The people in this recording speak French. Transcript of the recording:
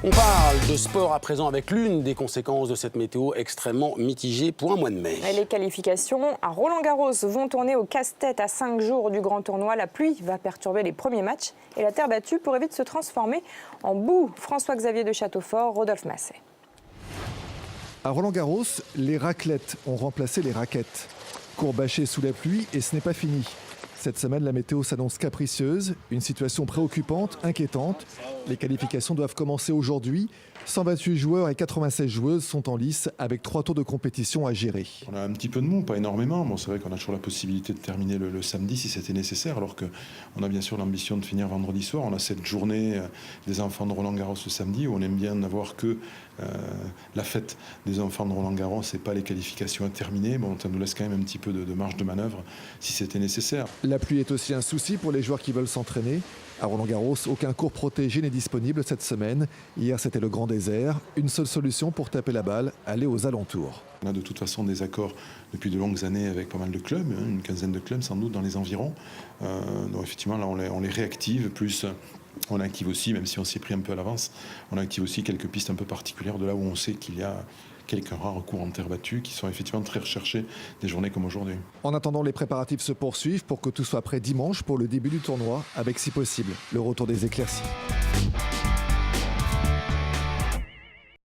On parle de sport à présent avec l'une des conséquences de cette météo extrêmement mitigée pour un mois de mai. Les qualifications à Roland-Garros vont tourner au casse-tête à 5 jours du grand tournoi. La pluie va perturber les premiers matchs et la terre battue pourrait vite se transformer en boue. François-Xavier de Châteaufort, Rodolphe Massé. À Roland-Garros, les raclettes ont remplacé les raquettes. Courbachés sous la pluie et ce n'est pas fini. Cette semaine, la météo s'annonce capricieuse, une situation préoccupante, inquiétante. Les qualifications doivent commencer aujourd'hui. 128 joueurs et 96 joueuses sont en lice avec 3 tours de compétition à gérer. On a un petit peu de mou, pas énormément. Bon, c'est vrai qu'on a toujours la possibilité de terminer le samedi si c'était nécessaire, alors qu'on a bien sûr l'ambition de finir vendredi soir. On a cette journée des enfants de Roland-Garros ce samedi où on aime bien n'avoir que la fête des enfants de Roland-Garros et pas les qualifications à terminer. Bon, ça nous laisse quand même un petit peu de marge de manœuvre si c'était nécessaire. La pluie est aussi un souci pour les joueurs qui veulent s'entraîner. À Roland-Garros, aucun court protégé n'est disponible cette semaine. Hier, c'était le grand désert. Une seule solution pour taper la balle, aller aux alentours. On a de toute façon des accords depuis de longues années avec pas mal de clubs, une quinzaine de clubs sans doute dans les environs. Donc effectivement, là, on les réactive, plus on active aussi, même si on s'y est pris un peu à l'avance, on active aussi quelques pistes un peu particulières de là où on sait qu'il y a quelques rares cours en terre battue qui sont effectivement très recherchés des journées comme aujourd'hui. En attendant, les préparatifs se poursuivent pour que tout soit prêt dimanche pour le début du tournoi, avec si possible le retour des éclaircies.